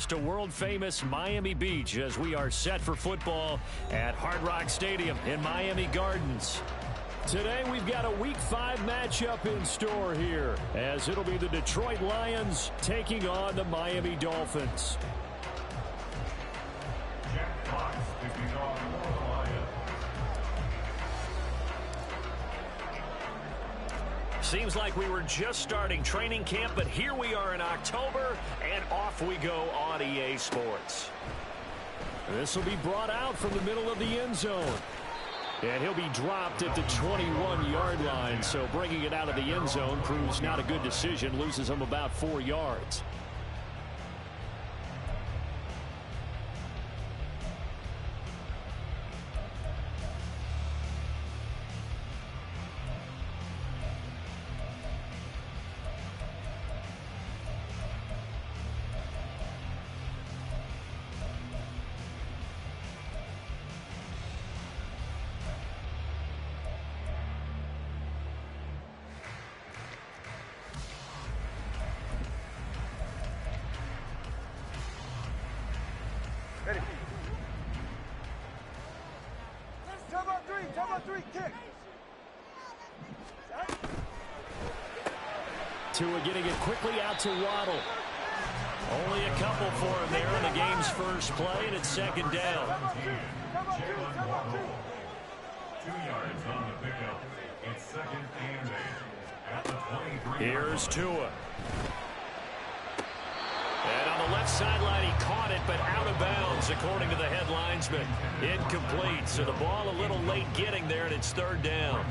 across to world-famous Miami Beach as we are set for football at Hard Rock Stadium in Miami Gardens. Today we've got a Week 5 matchup in store here as it'll be the Detroit Lions taking on the Miami Dolphins. Jack Fox taking on the Lions. Seems like we were just starting training camp, but here we are in October, and off we go on EA Sports. This will be brought out from the middle of the end zone. And he'll be dropped at the 21-yard line, so bringing it out of the end zone proves not a good decision, loses him about 4 yards. Tua getting it quickly out to Waddle. Only a couple for him there on the game's first play, and it's second down. 2 yards on the pickup. It's 2nd and 8 at the 23. Here's Tua. And on the left sideline, he caught it, but out of bounds, according to the head linesman. Incomplete, so the ball a little late getting there, and it's 3rd down.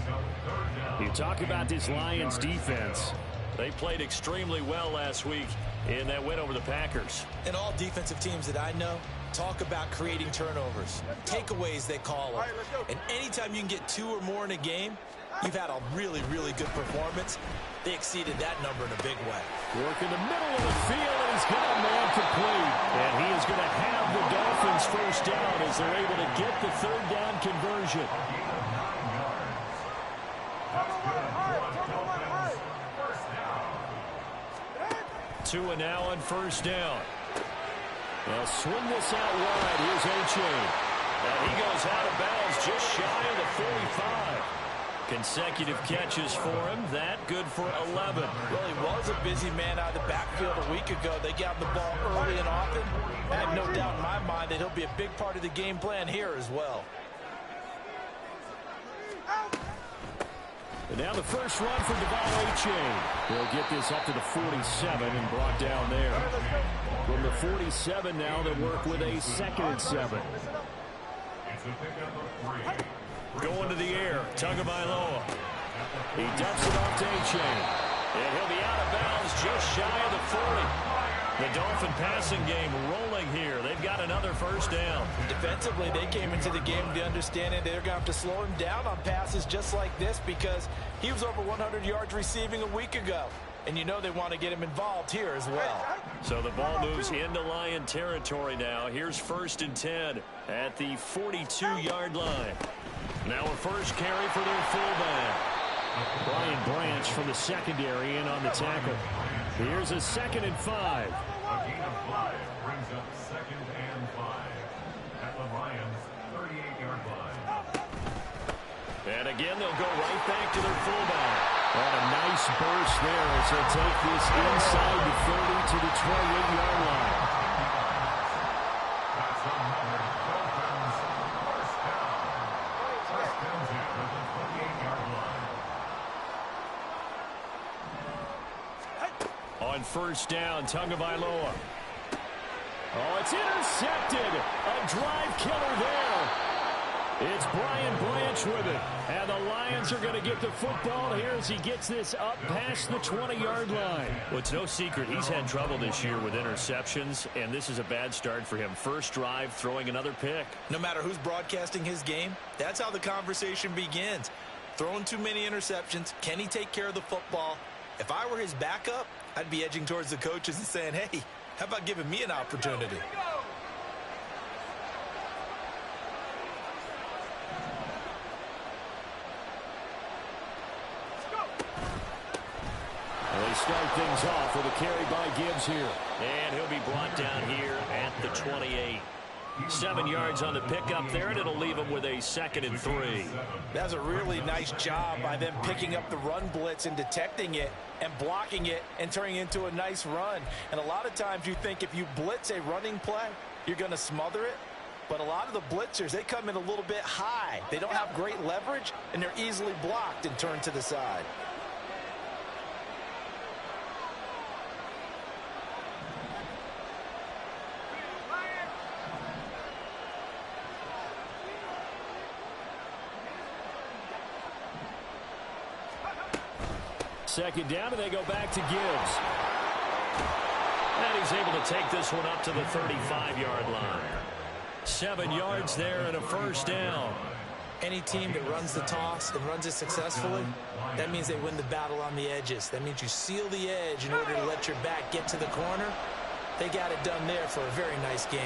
You talk about this Lions defense. They played extremely well last week in that win over the Packers. And all defensive teams that I know talk about creating turnovers, takeaways they call them. And anytime you can get 2 or more in a game, you've had a really, really good performance. They exceeded that number in a big way. Work in the middle of the field, and he's got a man complete. And he is going to have the Dolphins first down as they're able to get the 3rd down conversion. Tua now on first down. They'll swing this out wide. Here's A-Chain. And he goes out of bounds just shy of the 45. Consecutive catches for him. That good for 11. Well, he was a busy man out of the backfield a week ago. They got the ball early and often. I have no doubt in my mind that he'll be a big part of the game plan here as well. And now the first run for Devon A-Chain. He'll get this up to the 47 and brought down there. From the 47 now, they work with a 2nd and 7. It's a pickup of 3. Going to the air, Tagovailoa. He dumps it off to A-Chain. And he'll be out of bounds just shy of the 40. The Dolphin passing game rolling here. They've got another first down. Defensively, they came into the game with the understanding they're going to have to slow him down on passes just like this because he was over 100 yards receiving a week ago. And you know they want to get him involved here as well. So the ball moves into Lion territory now. Here's 1st and 10 at the 42-yard line. Now a first carry for their fullback. Brian Branch from the secondary in on the tackle. Here's a 2nd and 5. A gain of 5 brings up 2nd and 5 at the Lions' 38-yard line. And again, they'll go right back to their fullback. And a nice burst there as he'll take this inside the 30 to the 28-yard line. That's another Dolphins first down. 1st and 10 at the 28-yard line. On first down, Tagovailoa. Oh, it's intercepted. A drive killer there. It's Brian Branch with it. And the Lions are going to get the football here as he gets this up past the 20-yard line. Well, it's no secret he's had trouble this year with interceptions, and this is a bad start for him. First drive, throwing another pick. No matter who's broadcasting his game, that's how the conversation begins. Throwing too many interceptions, can he take care of the football? If I were his backup, I'd be edging towards the coaches and saying, hey, how about giving me an opportunity? start things off with a carry by Gibbs here. And he'll be brought down here at the 28. 7 yards on the pickup there, and it'll leave him with a 2nd and 3. That's a really nice job by them picking up the run blitz and detecting it and blocking it and turning it into a nice run. And a lot of times you think if you blitz a running play, you're going to smother it. But a lot of the blitzers, they come in a little bit high. They don't have great leverage, and they're easily blocked and turned to the side. Second down, and they go back to Gibbs. And he's able to take this one up to the 35-yard line. 7 yards there and a first down. Any team that runs the toss and runs it successfully, that means they win the battle on the edges. That means you seal the edge in order to let your back get to the corner. They got it done there for a very nice game.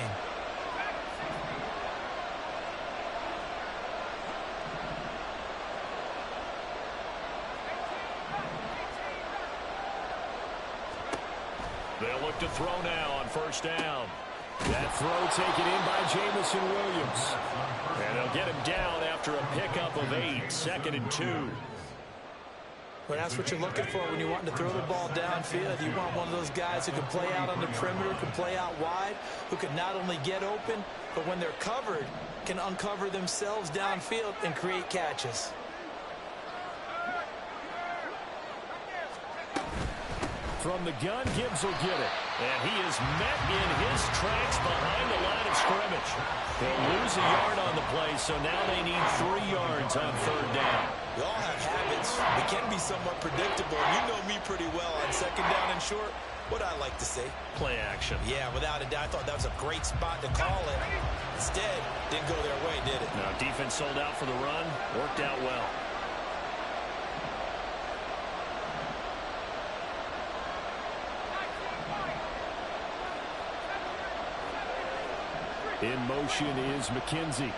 They'll look to throw now on first down. That throw taken in by Jamison Williams. And they'll get him down after a pickup of 8, 2nd and 2. Well, that's what you're looking for when you want to throw the ball downfield. You want one of those guys who can play out on the perimeter, can play out wide, who can not only get open, but when they're covered, can uncover themselves downfield and create catches. From the gun, Gibbs will get it. And he is met in his tracks behind the line of scrimmage. They'll lose a yard on the play, so now they need 3 yards on third down. We all have habits. They can be somewhat predictable. You know me pretty well on second down and short. What I like to say? Play action. Yeah, without a doubt. I thought that was a great spot to call it. Instead, didn't go their way, did it? Now, defense sold out for the run. Worked out well. In motion is McKenzie.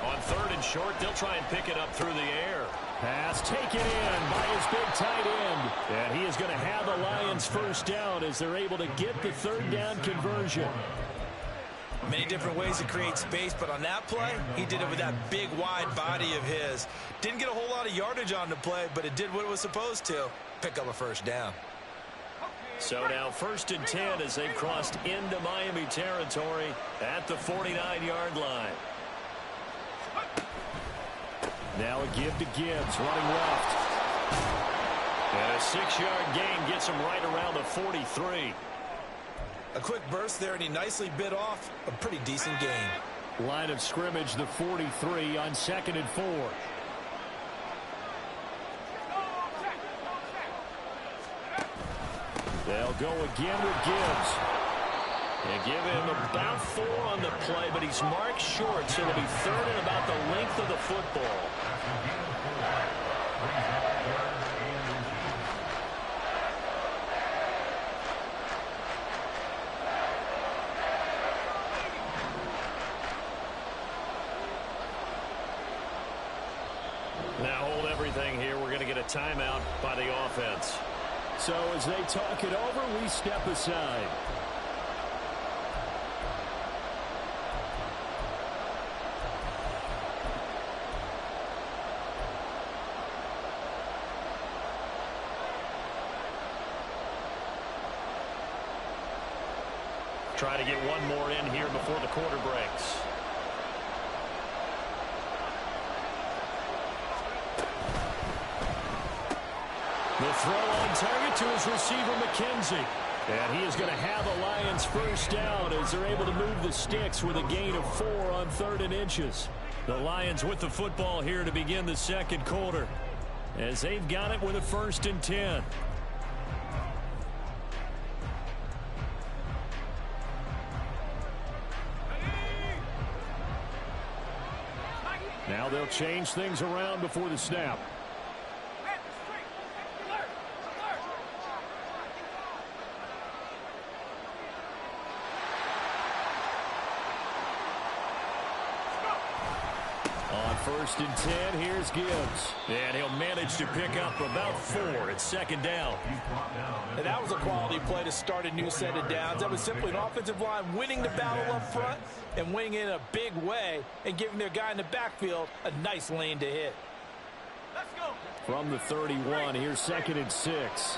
On third and short, they'll try and pick it up through the air. Pass taken in by his big tight end. And he is going to have the Lions first down as they're able to get the third down conversion. Many different ways to create space, but on that play, he did it with that big, wide body of his. Didn't get a whole lot of yardage on the play, but it did what it was supposed to. Pick up a first down. So now 1st and 10 as they've crossed into Miami territory at the 49-yard line. Now a give to Gibbs, running left. And a 6-yard gain gets him right around the 43. A quick burst there, and he nicely bit off a pretty decent gain. Line of scrimmage, the 43 on 2nd and 4. They'll go again with Gibbs. And give him about 4 on the play, but he's marked short, so it'll be 3rd and about the length of the football. Now hold everything here. We're going to get a timeout by the offense. So as they talk it over, we step aside. Try to get one more in here before the quarter breaks. The throw on target to his receiver, McKenzie. And he is going to have the Lions first down as they're able to move the sticks with a gain of 4 on 3rd and inches. The Lions with the football here to begin the second quarter as they've got it with a 1st and 10. Now they'll change things around before the snap. On 1st and 10. Here's Gibbs. And he'll manage to pick up about 4. It's 2nd down. And that was a quality play to start a new set of downs. That was simply an offensive line winning the battle up front and winning it in a big way and giving their guy in the backfield a nice lane to hit. Let's go. From the 31, here's 2nd and 6.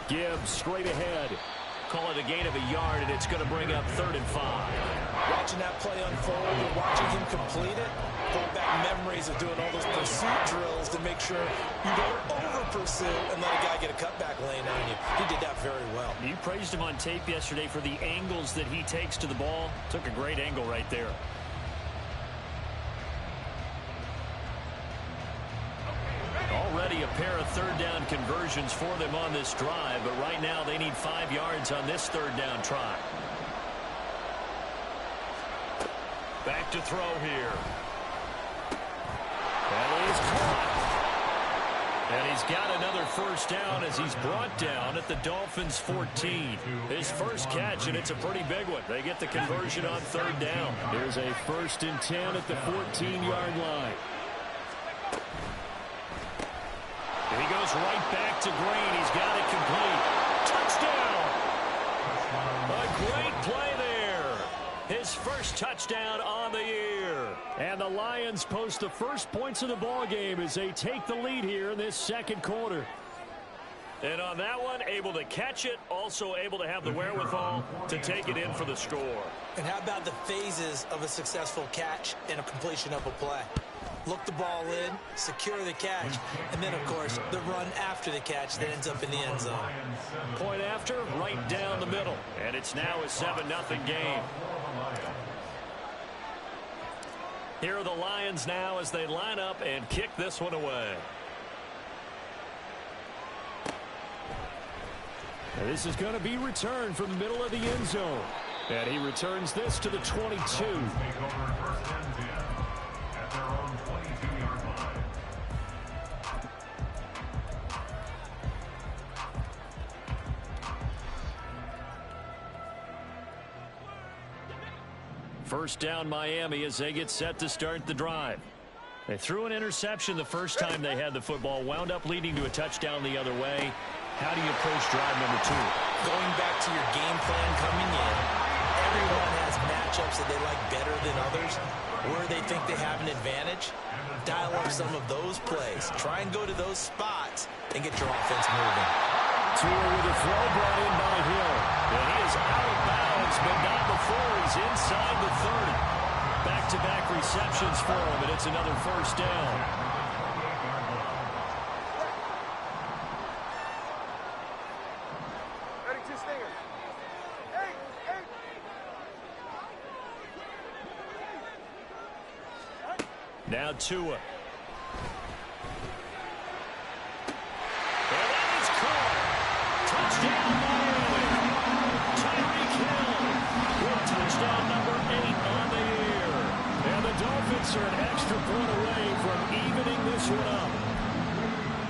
Gibbs straight ahead. Call it a gain of a yard, and it's going to bring up 3rd and 5. Watching that play unfold and watching him complete it, brought back memories of doing all those pursuit drills to make sure you don't over-pursue and let a guy get a cutback lane on you. He did that very well. You praised him on tape yesterday for the angles that he takes to the ball. Took a great angle right there. Already a pair of 3rd down conversions for them on this drive, but right now they need 5 yards on this 3rd down try. Back to throw here. That is caught. And he's got another 1st down as he's brought down at the Dolphins' 14. His first catch, and it's a pretty big one. They get the conversion on 3rd down. Here's a 1st and 10 at the 14-yard line. He goes right back to Green. He's got it complete. Touchdown! A great play there. His first touchdown on the year. And the Lions post the first points of the ball game as they take the lead here in this 2nd quarter. And on that one, able to catch it, also able to have the wherewithal to take it in for the score. And how about the phases of a successful catch and a completion of a play? Look the ball in, secure the catch, and then, of course, the run after the catch that ends up in the end zone. Point after, right down the middle. And it's now a 7-0 game. Here are the Lions now as they line up and kick this one away. And this is going to be returned from the middle of the end zone. And he returns this to the 22. First down Miami as they get set to start the drive. They threw an interception the first time they had the football, wound up leading to a touchdown the other way. How do you approach drive number 2? Going back to your game plan coming in, everyone has matchups that they like better than others, where they think they have an advantage. Dial up some of those plays. Try and go to those spots and get your offense moving. Tua with a throw brought in by Hill. And he is out of bounds, but not before he's inside the 30. Back-to-back receptions for him, and it's another 1st down. Now Tua. And that is caught. Touchdown Miami. Tyreek Hill with touchdown number 8 on the year. And the Dolphins are an extra point away from evening this one up.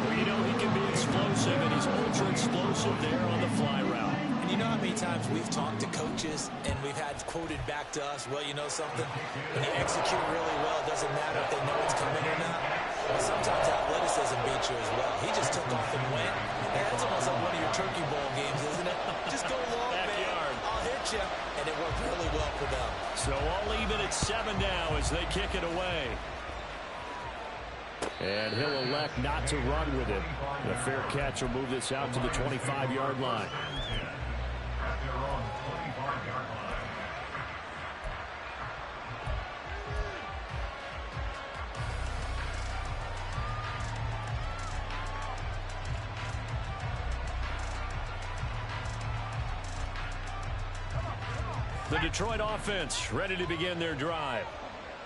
Well, you know he can be explosive, and he's ultra explosive there on the fly route. And you know how many times we've talked to coaches and we've had quoted back to us, well, you know something? When you execute really well, it doesn't matter if they know it's coming or not. Well, sometimes athleticism beats you as well. He just took off and went. And that's almost like one of your turkey bowl games, isn't it? Just go long, man. I'll hit you. And it worked really well for them. So all even at 7 now as they kick it away. And he'll elect not to run with it. A fair catch will move this out to the 25-yard line. The Detroit offense ready to begin their drive.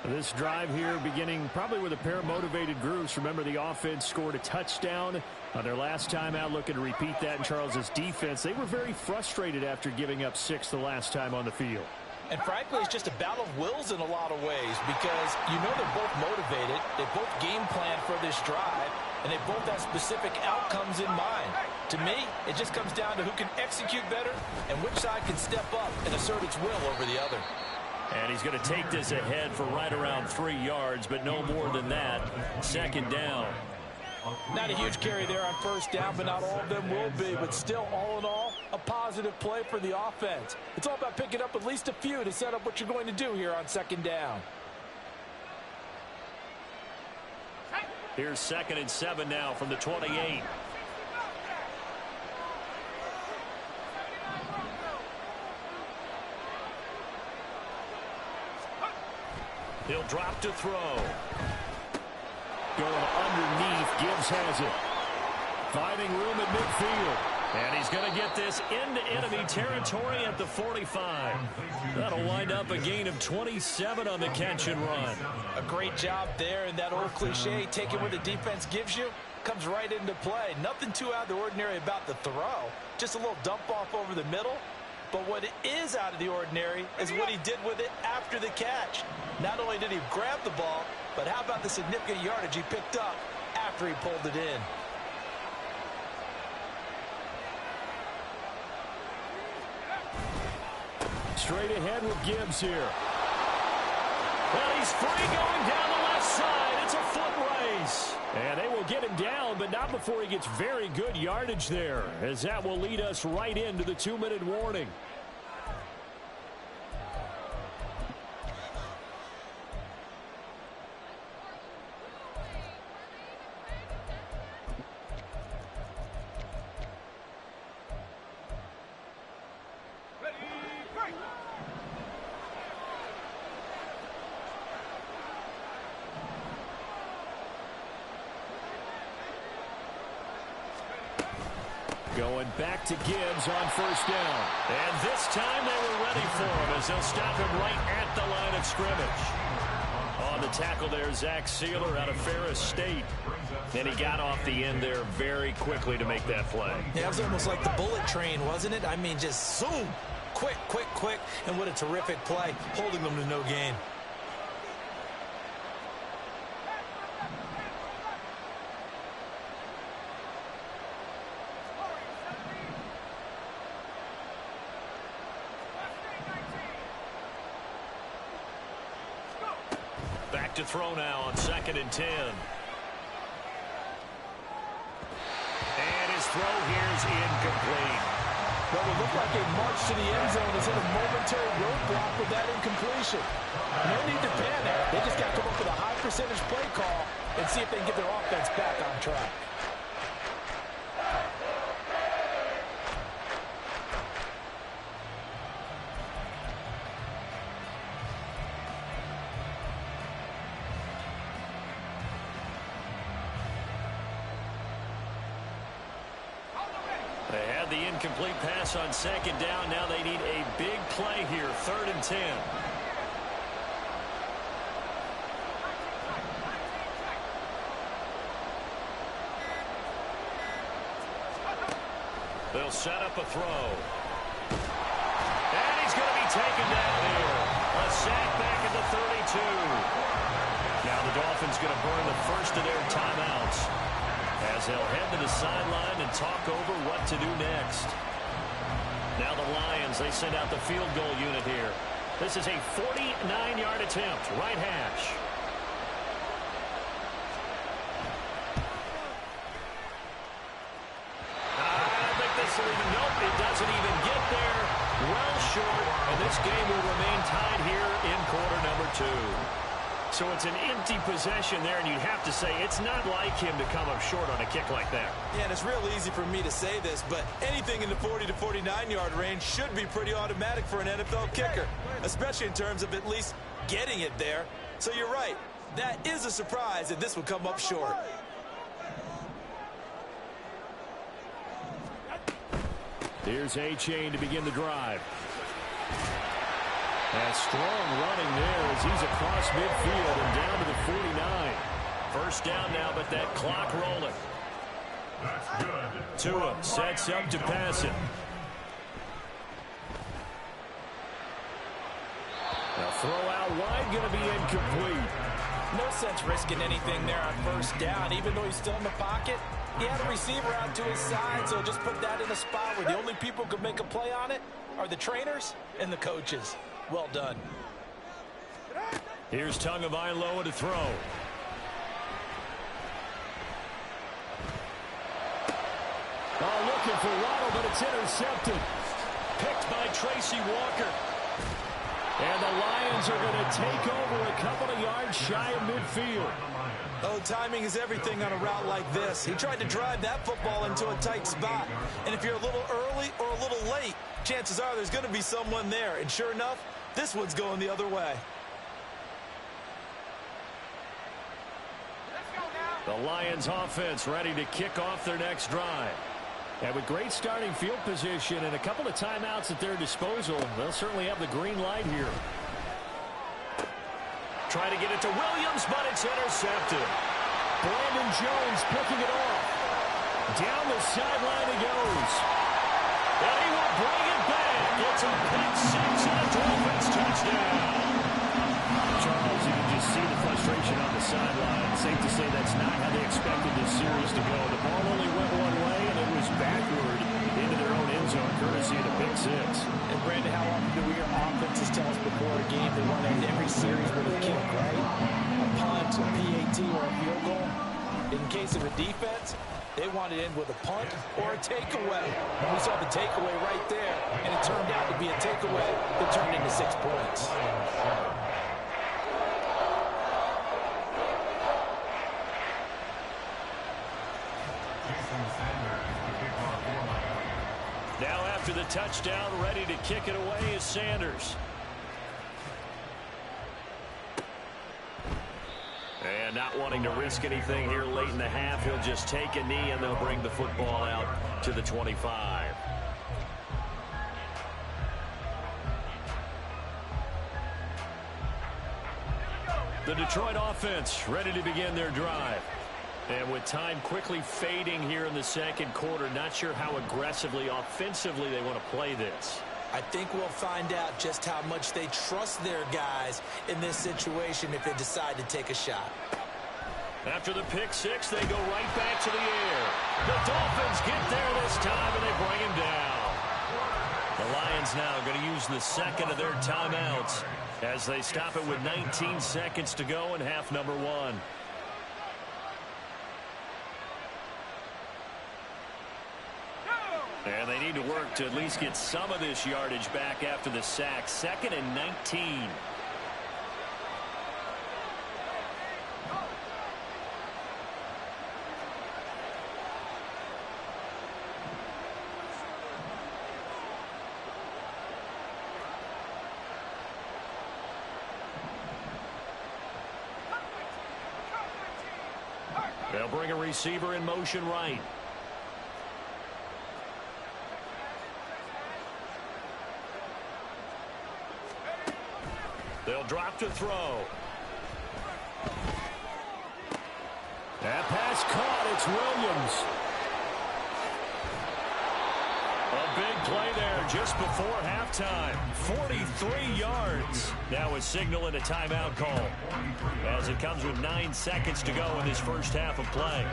This drive here beginning probably with a pair of motivated groups. Remember, the offense scored a touchdown on their last time out, looking to repeat that in Charles's defense. They were very frustrated after giving up 6 the last time on the field. And frankly, it's just a battle of wills in a lot of ways because you know they're both motivated. They both game plan for this drive, and they both have specific outcomes in mind. To me, it just comes down to who can execute better and which side can step up and assert its will over the other. And he's going to take this ahead for right around 3 yards, but no more than that. Second down. Not a huge carry there on first down, but not all of them will be. But still, all in all, a positive play for the offense. It's all about picking up at least a few to set up what you're going to do here on second down. Here's 2nd and 7 now from the 28. He'll drop to throw. Going underneath. Gibbs has it. Finding room at midfield. And he's going to get this into enemy territory at the 45. That'll wind up a gain of 27 on the catch and run. A great job there, and that old cliche, taking what the defense gives you, comes right into play. Nothing too out of the ordinary about the throw. Just a little dump off over the middle. But what is out of the ordinary is what he did with it after the catch. Not only did he grab the ball, but how about the significant yardage he picked up after he pulled it in? Straight ahead with Gibbs here. Well, he's free going down the left side. It's a foot race. And they will get him down, but not before he gets very good yardage there, as that will lead us right into the 2-minute warning. Going back to Gibbs on first down. And this time they were ready for him as they'll stop him right at the line of scrimmage. On the tackle there, Zach Sealer out of Ferris State. And he got off the end there very quickly to make that play. Yeah, it was almost like the bullet train, wasn't it? I mean, just zoom. Quick, quick, quick. And what a terrific play, holding them to no gain. To throw now on 2nd and 10. And his throw here is incomplete. What would look like a march to the end zone is in a momentary roadblock with that incompletion. No need to panic. They just got to come up with a high percentage play call and see if they can get their offense back on track. They had the incomplete pass on 2nd down. Now they need a big play here, 3rd and 10. They'll set up a throw. And he's going to be taken down here. A sack back at the 32. Now the Dolphins going to burn the first of their timeouts, as they'll head to the sideline and talk over what to do next. Now the Lions, they send out the field goal unit here. This is a 49-yard attempt, right hash. I don't think this will even, nope, it doesn't even get there. Well short, and this game will remain tied here in quarter number 2. So it's an empty possession there, and you'd have to say it's not like him to come up short on a kick like that. Yeah, and it's real easy for me to say this, but anything in the 40 to 49-yard range should be pretty automatic for an NFL kicker, especially in terms of at least getting it there. So you're right. That is a surprise that this would come up short. Here's A-Chain to begin the drive. And strong running there as he's across midfield and down to the 49. First down now, but that clock rolling. That's good. Tua sets up to pass it. Now throw out wide, going to be incomplete. No sense risking anything there on first down. Even though he's still in the pocket, he had a receiver out to his side, so just put that in a spot where the only people who could make a play on it are the trainers and the coaches. Well done. Here's Tagovailoa to throw. Oh, looking for Waddle, but it's intercepted. Picked by Tracy Walker. And the Lions are going to take over a couple of yards shy of midfield. Oh, timing is everything on a route like this. He tried to drive that football into a tight spot. And if you're a little early or a little late, chances are there's going to be someone there. And sure enough, this one's going the other way. The Lions offense ready to kick off their next drive. And with great starting field position and a couple of timeouts at their disposal, they'll certainly have the green light here. Try to get it to Williams, but it's intercepted. Brandon Jones picking it off. Down the sideline he goes. And he will bring it back. It's a pick six and a Dolphins touchdown. Charles, you can just see the frustration on the sideline. Safe to say that's not how they expected this series to go. The ball only went one way, and it was backward into their own end zone, courtesy of the pick six. And Brandon, how often do we hear offenses tell us before a game they want to end every series with a kick, right? A punt, a PAT, or a field goal. In case of a defense, they want to end with a punt or a takeaway. And we saw the takeaway right there, and it turned out to be a takeaway that turned into 6 points. Now after the touchdown, ready to kick it away is Sanders. And not wanting to risk anything here late in the half, he'll just take a knee and they'll bring the football out to the 25. The Detroit offense ready to begin their drive. And with time quickly fading here in the second quarter, not sure how aggressively, offensively they want to play this. I think we'll find out just how much they trust their guys in this situation if they decide to take a shot. After the pick six, they go right back to the air. The Dolphins get there this time, and they bring him down. The Lions now are going to use the second of their timeouts as they stop it with 19 seconds to go in half number one. And they need to work to at least get some of this yardage back after the sack. 2nd and 19. They'll bring a receiver in motion right. They'll drop to throw. That pass caught. It's Williams. A big play there just before halftime. 43 yards. Now a signal and a timeout call as it comes with 9 seconds to go in this first half of play.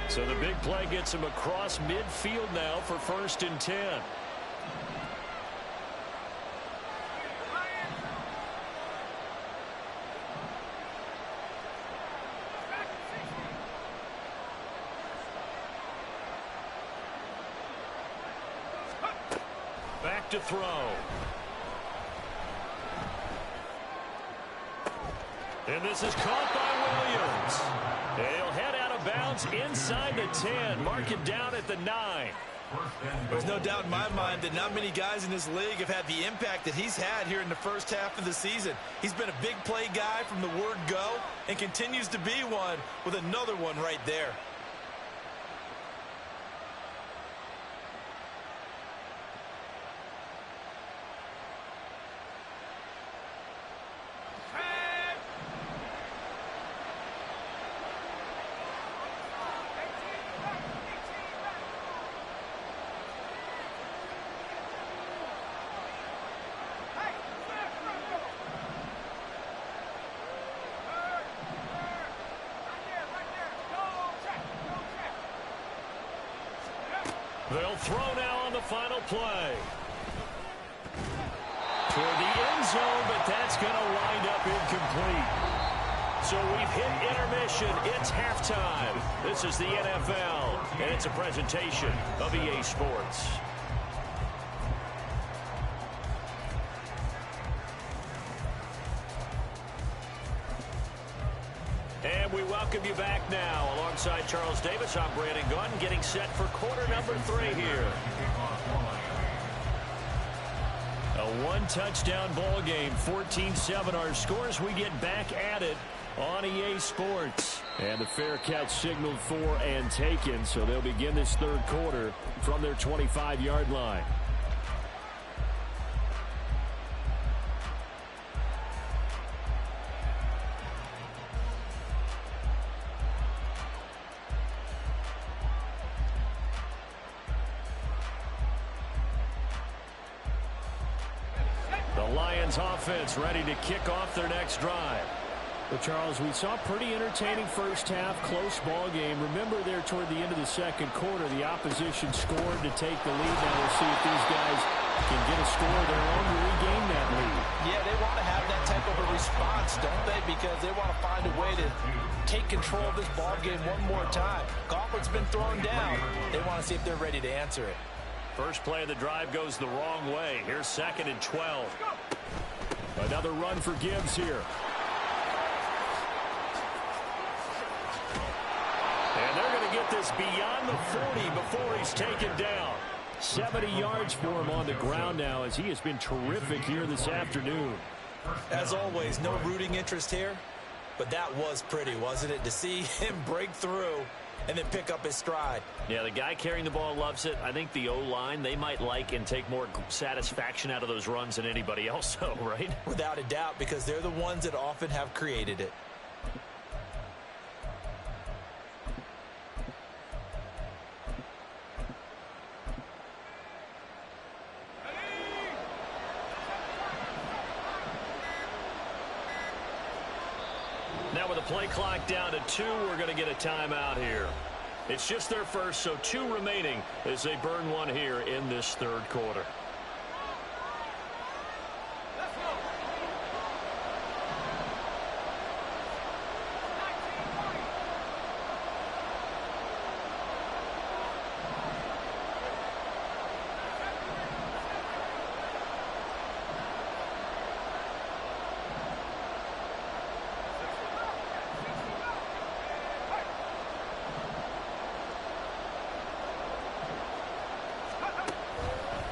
So the big play gets him across midfield now for 1st and 10. Back to throw. And this is caught by Williams. He'll head out of bounds inside the 10. Mark it down at the 9. There's no doubt in my mind that not many guys in this league have had the impact that he's had here in the first half of the season. He's been a big play guy from the word go and continues to be one with another one right there. They'll throw now on the final play. Toward the end zone, but that's going to wind up incomplete. So we've hit intermission. It's halftime. This is the NFL, and it's a presentation of EA Sports. And we welcome you back now. Alongside Charles Davis, I'm Brandon Gaudin, getting set for quarter number 3 here. A one-touchdown ball game, 14-7 our scores. We get back at it on EA Sports. And the fair catch signaled for and taken, so they'll begin this third quarter from their 25-yard line. Lions offense ready to kick off their next drive. Well, Charles, we saw a pretty entertaining first half, close ball game. Remember there toward the end of the second quarter, the opposition scored to take the lead. Now we'll see if these guys can get a score of their own to regain that lead. Yeah, they want to have that type of a response, don't they? Because they want to find a way to take control of this ball game one more time. Gauntlet's been thrown down. They want to see if they're ready to answer it. First play of the drive goes the wrong way. Here's 2nd and 12. Another run for Gibbs here. And they're going to get this beyond the 40 before he's taken down. 70 yards for him on the ground now as he has been terrific here this afternoon. As always, no rooting interest here, but that was pretty, wasn't it? To see him break through and then pick up his stride. Yeah, the guy carrying the ball loves it. I think the O-line, they might like and take more satisfaction out of those runs than anybody else, though, right? Without a doubt, because they're the ones that often have created it. Now with the play clock down to 2, we're going to get a timeout here. It's just their first, so 2 remaining as they burn one here in this third quarter.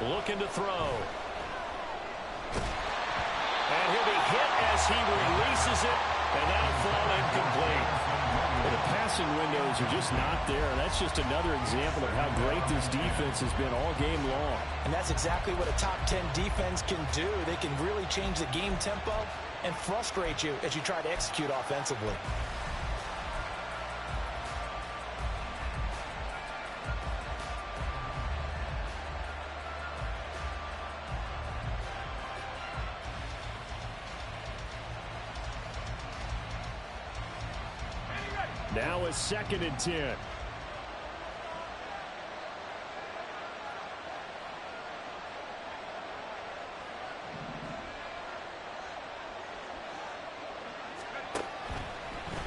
Looking to throw. And he'll be hit as he releases it, and that'll fall incomplete. Well, the passing windows are just not there. That's just another example of how great this defense has been all game long. And that's exactly what a top 10 defense can do. They can really change the game tempo and frustrate you as you try to execute offensively. Now it's 2nd and 10.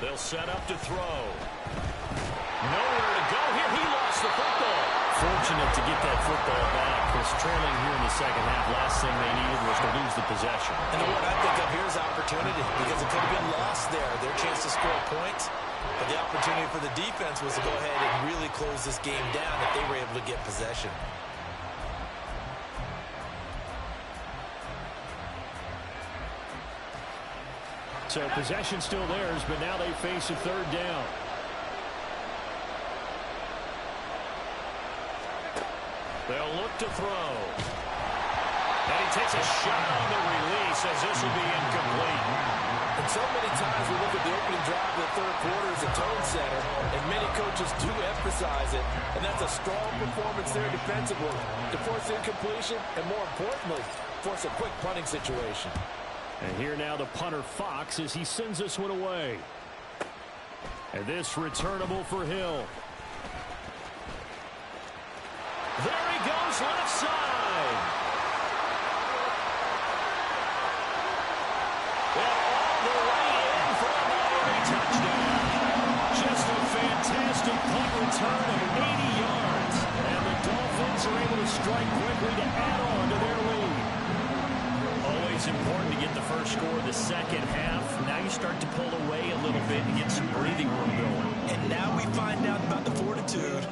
They'll set up to throw. Nowhere to go here. He lost the football. Fortunate to get that football back, because trailing here in the second half, last thing they needed was to lose the possession. And the word I think of here is opportunity, because it could have been lost there. Their chance to score points. But the opportunity for the defense was to go ahead and really close this game down if they were able to get possession. So possession still theirs, but now they face a third down. They'll look to throw. And he takes a shot on the release as this will be incomplete. And so many times we look at the opening drive of the third quarter as a tone setter, and many coaches do emphasize it. And that's a strong performance there defensively to force incompletion and, more importantly, force a quick punting situation. And here now the punter Fox as he sends this one away. And this returnable for Hill. There he goes, left side. And all the way in for a Miami touchdown. Just a fantastic punt return of 80 yards. And the Dolphins are able to strike quickly to add on to their lead. Always important to get the first score of the second half. Now you start to pull away a little bit and get some breathing room going. And now we find out about the fortitude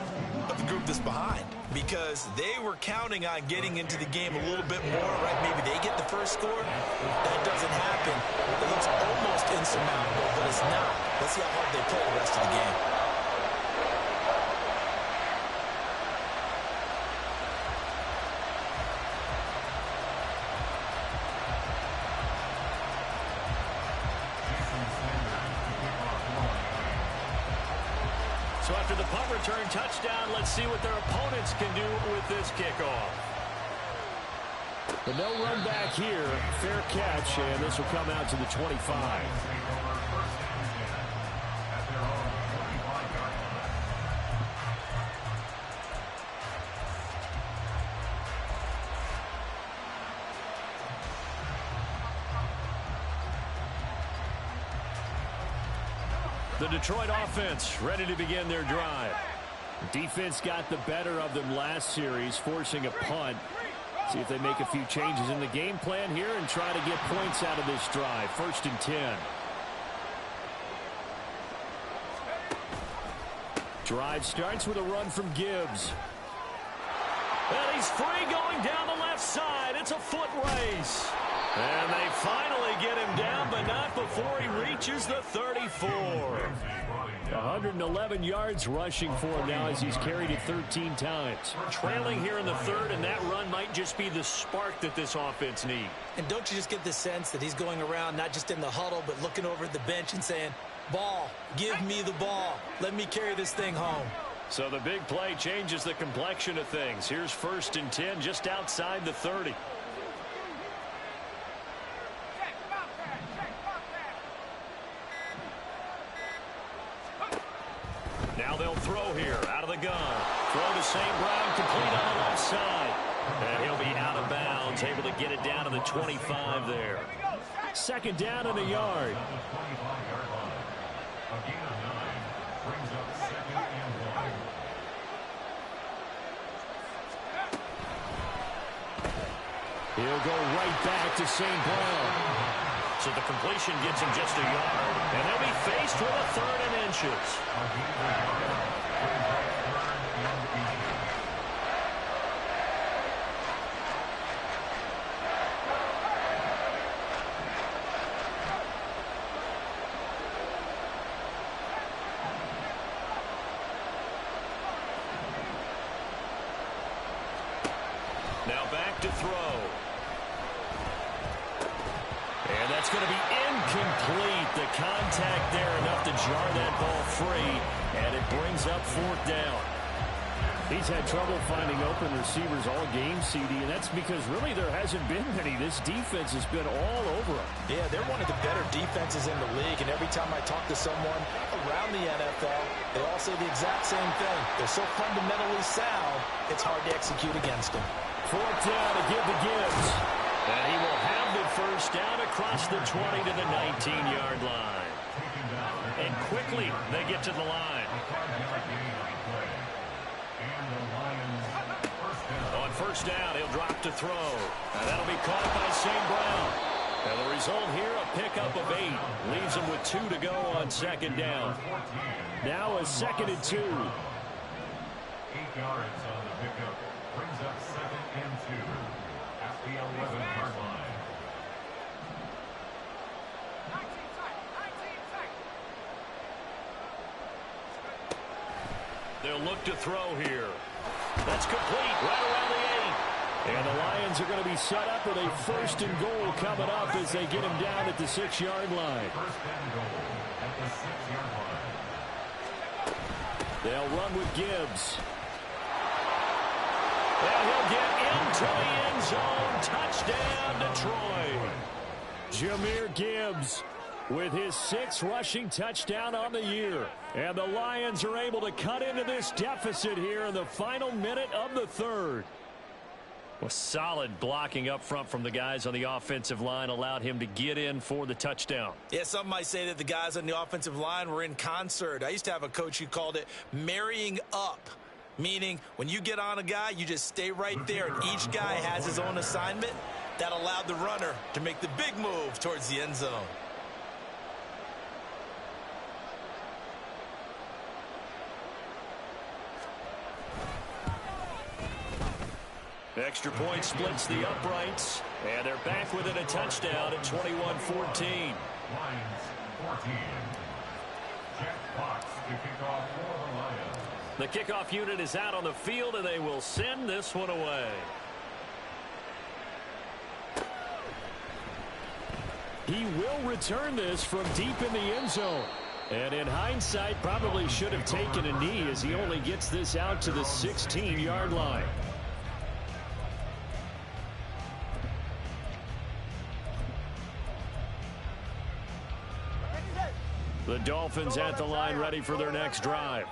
of the group that's behind, because they were counting on getting into the game a little bit more, right? Maybe they get the first score. That doesn't happen. It looks almost insurmountable, but it's not. Let's see how hard they play the rest of the game. So after the punt return touchdown, let's see what their opponents can do with this kickoff. But no run back here. Fair catch, and this will come out to the 25. The Detroit offense ready to begin their drive. Defense got the better of them last series, forcing a punt. See if they make a few changes in the game plan here and try to get points out of this drive. 1st and 10. Drive starts with a run from Gibbs. And he's free going down the left side. It's a foot race. And they finally get him down, but not before he reaches the 34. 111 yards rushing for him now as he's carried it 13 times. Trailing here in the third, and that run might just be the spark that this offense needs. And don't you just get the sense that he's going around not just in the huddle, but looking over at the bench and saying, ball, give me the ball. Let me carry this thing home. So the big play changes the complexion of things. Here's 1st and 10 just outside the 30. Now they'll throw here out of the gun. Throw to St. Brown, complete on the left side. And he'll be out of bounds, able to get it down to the 25 there. 2nd down and a yard. He'll go right back to St. Brown. So the completion gets him just a yard. And they'll be faced with a 3rd and inches. Now back to throw. And that's going to be incomplete. The contact there enough to jar that ball free. And it brings up 4th down. He's had trouble finding open receivers all game, CD, and that's because really there hasn't been many. This defense has been all over him. Yeah, they're one of the better defenses in the league, and every time I talk to someone around the NFL, they all say the exact same thing. They're so fundamentally sound, it's hard to execute against them. 4th down to give to Gibbs. And he will have the 1st down across the 20 to the 19-yard line. And quickly they get to the line. On 1st down, he'll drop to throw. And that'll be caught by St. Brown. And the result here, a pickup of 8. Leaves them with 2 to go on second down. Now a 2nd and 2. 8 yards on the pickup. Brings up 2nd and 2 at the 11-yard line. They'll look to throw here. That's complete right around the 8. And the Lions are going to be set up with a 1st and goal coming up as they get him down at the 6-yard line. 1st and goal at the 6-yard line. They'll run with Gibbs. And he'll get into the end zone. Touchdown, Detroit. Jahmyr Gibbs with his 6th rushing touchdown on the year. And the Lions are able to cut into this deficit here in the final minute of the 3rd. Well, solid blocking up front from the guys on the offensive line allowed him to get in for the touchdown. Yeah, some might say that the guys on the offensive line were in concert. I used to have a coach who called it marrying up, meaning when you get on a guy, you just stay right there, and each guy has his own assignment. That allowed the runner to make the big move towards the end zone. Extra point splits the uprights, and they're back within a touchdown at 21-14. Lions 14. Jack Fox to kick off for the Lions. The kickoff unit is out on the field, and they will send this one away. He will return this from deep in the end zone. And in hindsight, probably should have taken a knee as he only gets this out to the 16-yard line. The Dolphins at the line ready for their next drive.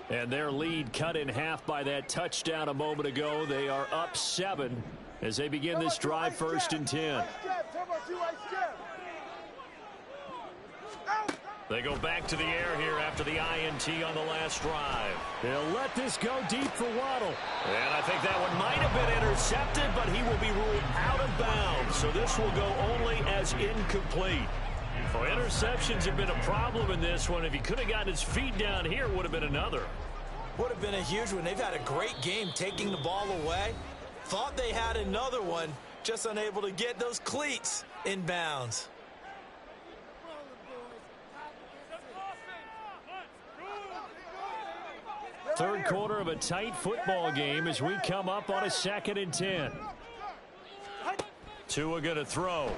And their lead cut in half by that touchdown a moment ago. They are up 7 as they begin this drive 1st and 10. They go back to the air here after the INT on the last drive. They'll let this go deep for Waddle. And I think that one might have been intercepted, but he will be ruled out of bounds. So this will go only as incomplete. Well, interceptions have been a problem in this one. If he could have gotten his feet down here, it would have been another. Would have been a huge one. They've had a great game taking the ball away. Thought they had another one, just unable to get those cleats in bounds. Third quarter of a tight football game as we come up on a 2nd and 10. Tua going to throw.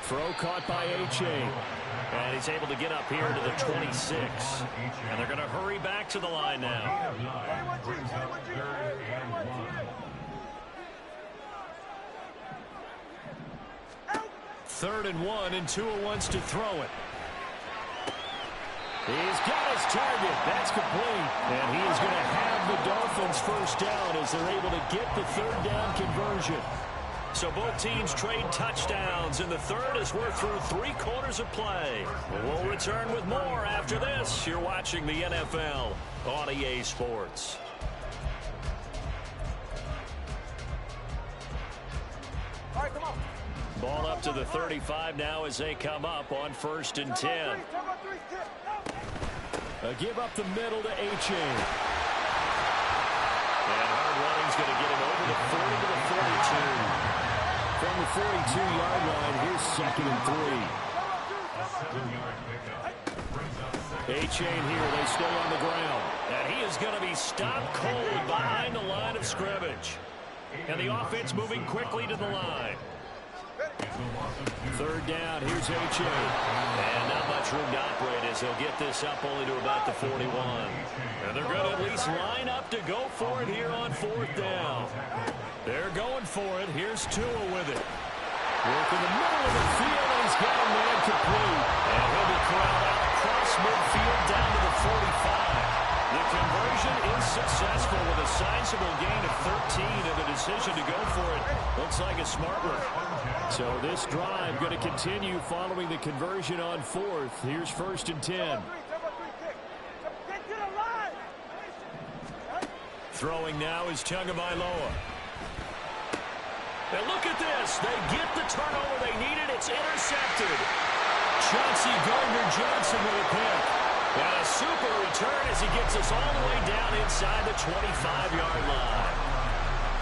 Throw caught by H.A. And he's able to get up here to the 26. And they're going to hurry back to the line now. Brings up 3rd and 1. 3rd and 1, and Tua wants to throw it. He's got his target. That's complete. And he is going to have the Dolphins first down as they're able to get the 3rd down conversion. So both teams trade touchdowns in the 3rd as we're through 3 quarters of play. We'll return with more after this. You're watching the NFL on EA Sports. All right, come on. Ball up to the 35 now as they come up on 1st and 10. A give up the middle to H.A. And hard running's going to get him over the 40 to the 42. From the 42-yard line, here's 2nd and 3. H.A. here, they stay on the ground. And he is going to be stopped cold behind the line of scrimmage. And the offense moving quickly to the line. 3rd down, here's H.A. And not much room to operate as they'll get this up only to about the 41. And they're going to at least line up to go for it here on 4th down. They're going for it. Here's Tua with it. Work in the middle of the field, and he's got a man complete. And he'll be corralled out across midfield down to the 45. The conversion is successful with a sizable gain of 13, and the decision to go for it looks like a smart one. So this drive going to continue following the conversion on 4th. Here's 1st and 10. Throwing now is Tagovailoa. And look at this. They get the turnover they needed. It's intercepted. Chauncey Gardner-Johnson with a pick. And a super return as he gets us all the way down inside the 25-yard line.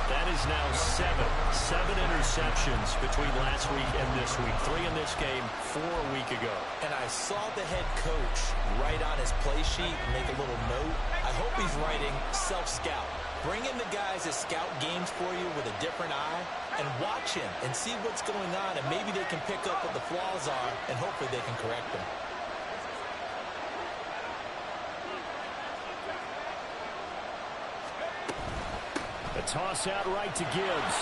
That is now seven interceptions between last week and this week. 3 in this game, 4 a week ago. And I saw the head coach write on his play sheet, make a little note. I hope he's writing self-scout. Bring in the guys that scout games for you with a different eye and watch him and see what's going on, and maybe they can pick up what the flaws are, and hopefully they can correct them. A toss out right to Gibbs.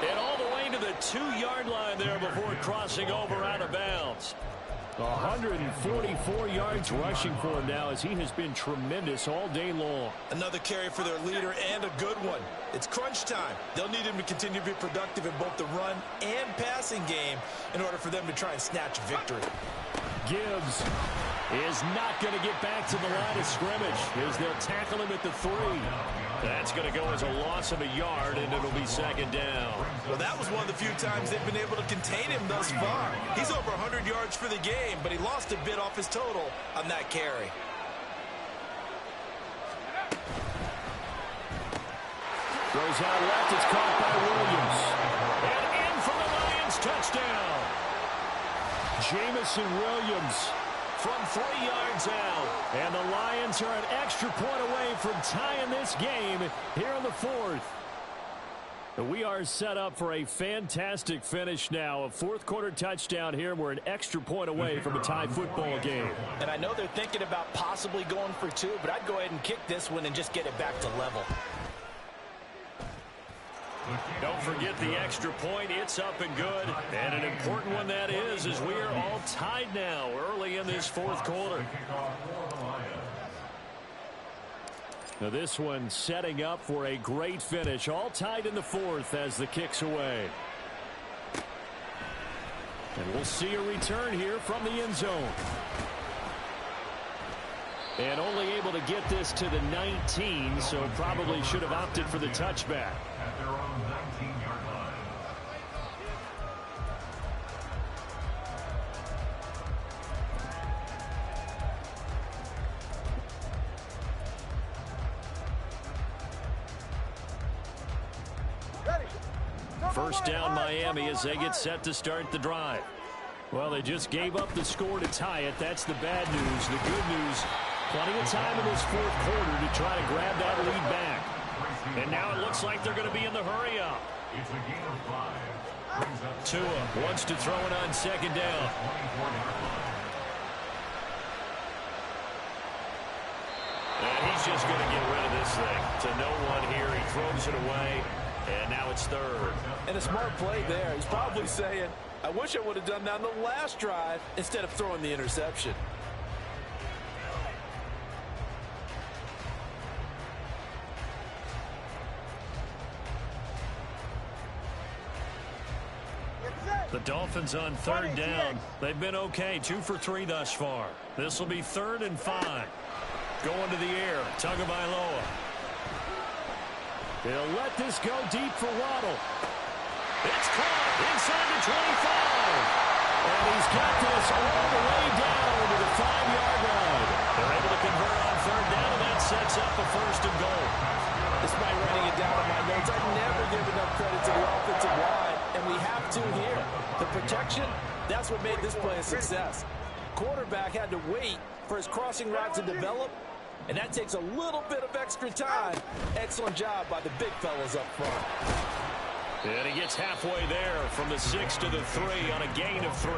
And all the way to the 2-yard line there before crossing over out of bounds. 144 yards rushing for him now as he has been tremendous all day long. Another carry for their leader and a good one. It's crunch time. They'll need him to continue to be productive in both the run and passing game in order for them to try and snatch victory. Gibbs is not going to get back to the line of scrimmage as they'll tackle him at the 3. That's going to go as a loss of a yard, and it'll be second down. Well, that was one of the few times they've been able to contain him thus far. He's over 100 yards for the game, but he lost a bit off his total on that carry. Throws out left. It's caught by Williams. And in for the Lions. Touchdown. Jamison Williams from 3 yards out. And the Lions are an extra point away from tying this game here in the 4th. We are set up for a fantastic finish now. A 4th quarter touchdown here. We're an extra point away from a tie football game. And I know they're thinking about possibly going for 2, but I'd go ahead and kick this one and just get it back to level. Don't forget the extra point. It's up and good. And an important one that is, as we are all tied now early in this 4th quarter. Now this one setting up for a great finish. All tied in the 4th as the kick's away. And we'll see a return here from the end zone. And only able to get this to the 19, so probably should have opted for the touchback. At their own 19-yard line. First down Miami as they get set to start the drive. Well, they just gave up the score to tie it. That's the bad news. The good news, plenty of time in this 4th quarter to try to grab that lead back. And now it looks like they're going to be in the hurry up. It's a gain of 5. Tua wants to throw it on second down. And he's just going to get rid of this thing. To no one here. He throws it away. And now it's 3rd. And a smart play there. He's probably saying, I wish I would have done that on the last drive instead of throwing the interception. The Dolphins on 3rd down. They've been okay. 2 for 3 thus far. This will be 3rd and 5. Going to the air. Tagovailoa. They'll let this go deep for Waddle. It's caught inside the 25. And he's got this all the way down to the 5-yard line. They're able to convert on 3rd down, and that sets up a 1st and goal. Despite writing it down in my notes, I never give enough credit to the offensive line, and we have to here. The protection, that's what made this play a success. Quarterback had to wait for his crossing route to develop, and that takes a little bit of extra time. Excellent job by the big fellas up front. And he gets halfway there from the 6 to the 3 on a gain of 3.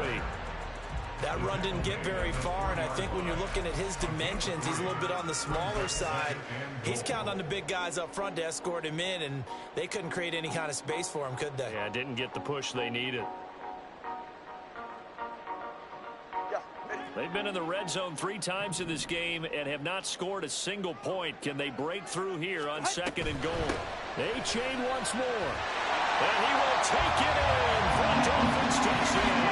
That run didn't get very far, and I think when you're looking at his dimensions, he's a little bit on the smaller side. He's counting on the big guys up front to escort him in, and they couldn't create any kind of space for him, could they? Yeah, didn't get the push they needed. They've been in the red zone 3 times in this game and have not scored a single point. Can they break through here on 2nd and goal? They chain once more. And he will take it in for a Dolphins touchdown.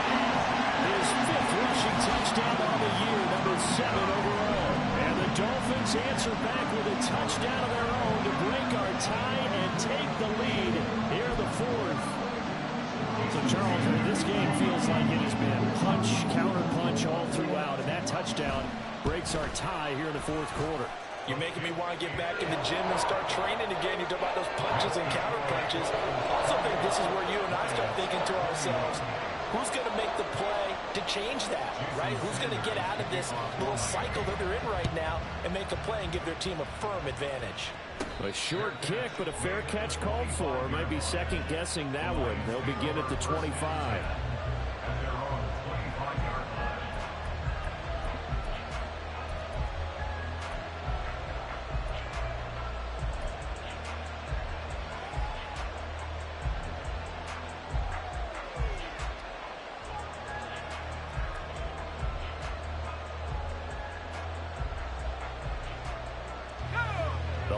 His 5th rushing touchdown on the year, number 7 overall. And the Dolphins Dolphins answer back with a touchdown of their own to break our tie and take the lead here in the fourth. So, Charles, this game feels like it has been punch, counter-punch all throughout, and that touchdown breaks our tie here in the fourth quarter. You're making me want to get back in the gym and start training again. You talk about those punches and counter-punches. I also think this is where you and I start thinking to ourselves, who's going to make the play to change that, right? Who's going to get out of this little cycle that they're in right now and make a play and give their team a firm advantage? A short kick, but a fair catch called for. Might be second-guessing that one. They'll begin at the 25.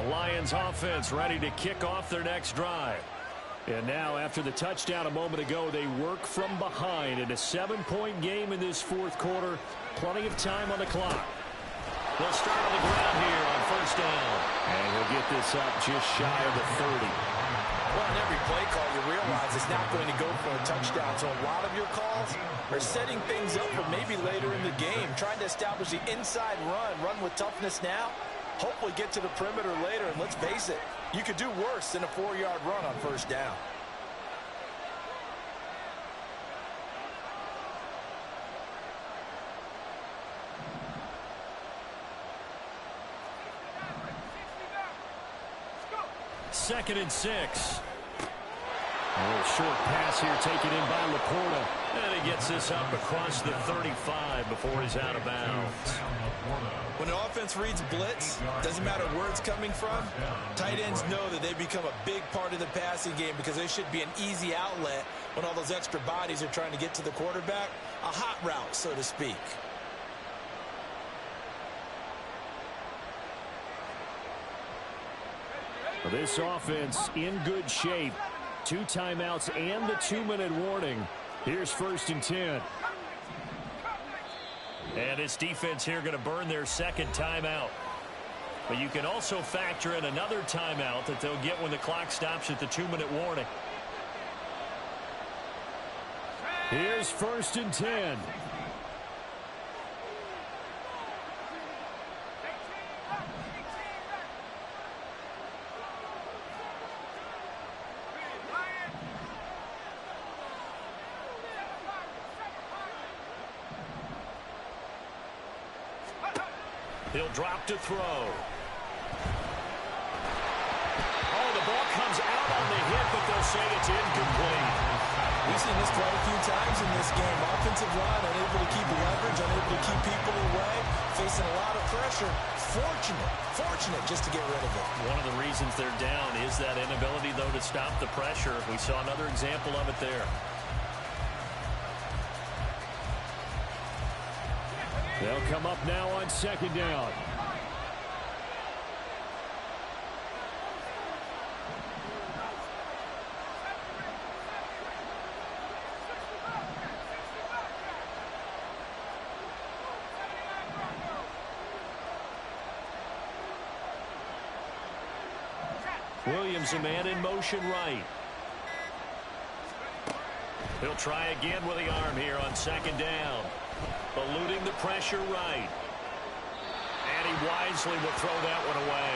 Lions offense ready to kick off their next drive. And now, after the touchdown a moment ago, they work from behind in a 7-point game in this fourth quarter. Plenty of time on the clock. They'll start on the ground here on first down. And he'll get this up just shy of the 30. Well, on every play call, you realize it's not going to go for a touchdown. So a lot of your calls are setting things up for maybe later in the game, trying to establish the inside run with toughness now. Hopefully get to the perimeter later, and let's face it, you could do worse than a 4-yard run on first down. Second and 6. A little short pass here taken in by Laporta. And he gets this up across the 35 before he's out of bounds. When an offense reads blitz, doesn't matter where it's coming from, tight ends know that they become a big part of the passing game because they should be an easy outlet when all those extra bodies are trying to get to the quarterback. A hot route, so to speak. This offense in good shape. 2 timeouts and the 2-minute warning. Here's first and 10. And this defense here going to burn their second timeout. But you can also factor in another timeout that they'll get when the clock stops at the 2-minute warning. Here's first and 10. He'll drop to throw. Oh, the ball comes out on the hit, but they'll say it's incomplete. We've seen this quite a few times in this game. Offensive line unable to keep leverage, unable to keep people away, facing a lot of pressure. Fortunate just to get rid of it. One of the reasons they're down is that inability, though, to stop the pressure. We saw another example of it there. They'll come up now on second down. Williams, a man in motion right. He'll try again with the arm here on second down. Eluding the pressure right. And he wisely will throw that one away.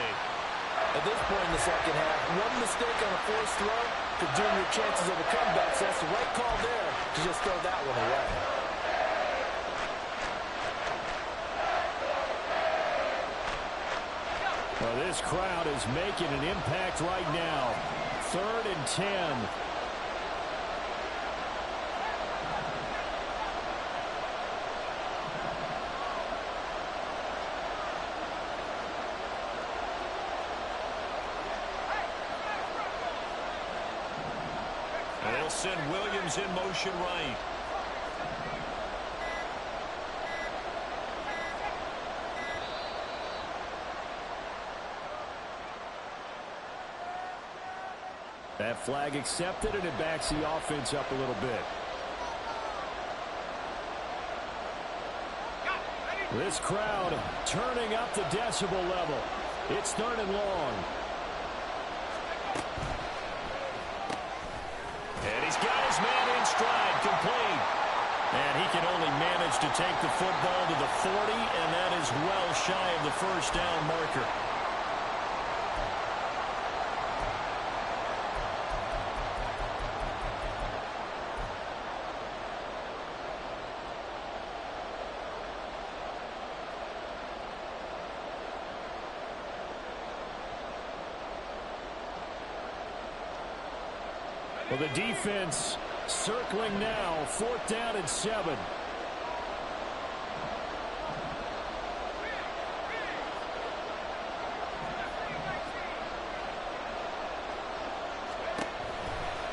At this point in the second half, one mistake on a forced throw could doom your chances of a comeback. So that's the right call there to just throw that one away. Well, this crowd is making an impact right now. 3rd and 10. They'll send Williams in motion right. That flag accepted, and it backs the offense up a little bit. This crowd turning up the decibel level. It's 3rd and long. And he's got his man in stride, complete. And he can only manage to take the football to the 40, and that is well shy of the first down marker. Well, the defense circling now, 4th down and 7.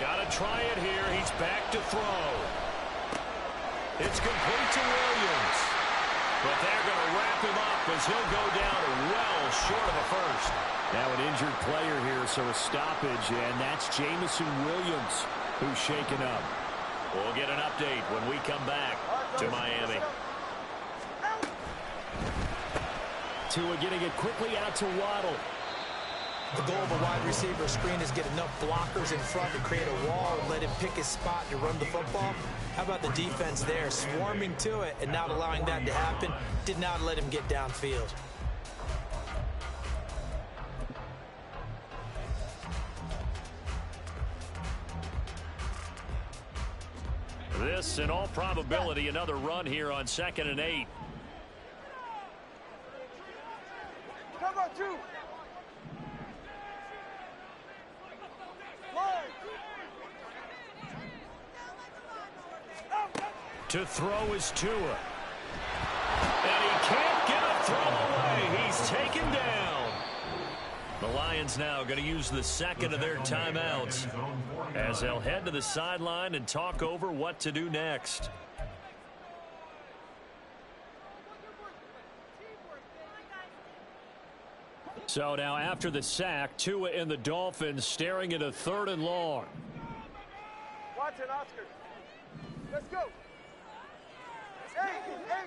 Got to try it here. He's back to throw. It's complete to Williams. But they're going to wrap him up as he'll go down well short of a first. Now an injured player here, so a stoppage, and that's Jameson Williams who's shaken up. We'll get an update when we come back to Miami. Tua getting it quickly out to Waddle. The goal of a wide receiver screen is get enough blockers in front to create a wall and let him pick his spot to run the football. How about the defense there, swarming to it and not allowing that to happen? Did not let him get downfield. This, in all probability, another run here on 2nd and 8. Come on, 2. To throw is Tua. And he can't get a throw away. He's taken down. The Lions now going to use the 2nd of their timeouts as they'll head to the sideline and talk over what to do next. So now after the sack, Tua and the Dolphins staring at a 3rd and long. Watson, Oscar. Let's go. Hey.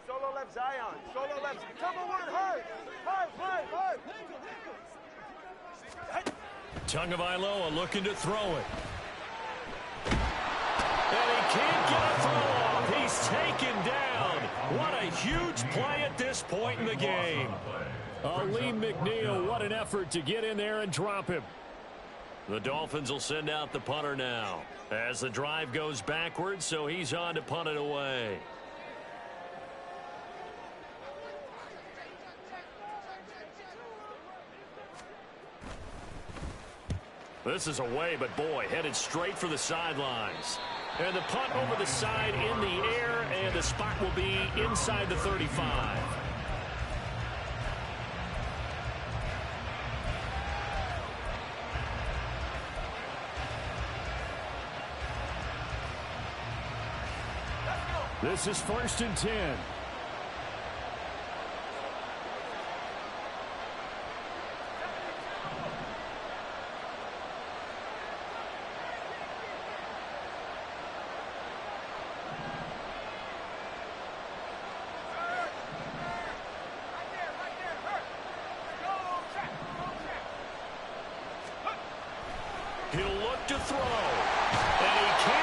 Solo left Zion. Solo left. Come on, hard. Tagovailoa looking to throw it. And he can't get a throw off. He's taken down. What a huge play at this point in the game. Aleem McNeil, what an effort to get in there and drop him. The Dolphins will send out the punter now as the drive goes backwards, so he's on to punt it away. This is away, but boy, headed straight for the sidelines. And the punt over the side in the air, and the spot will be inside the 35. This is 1st and 10. He'll look to throw. And he can't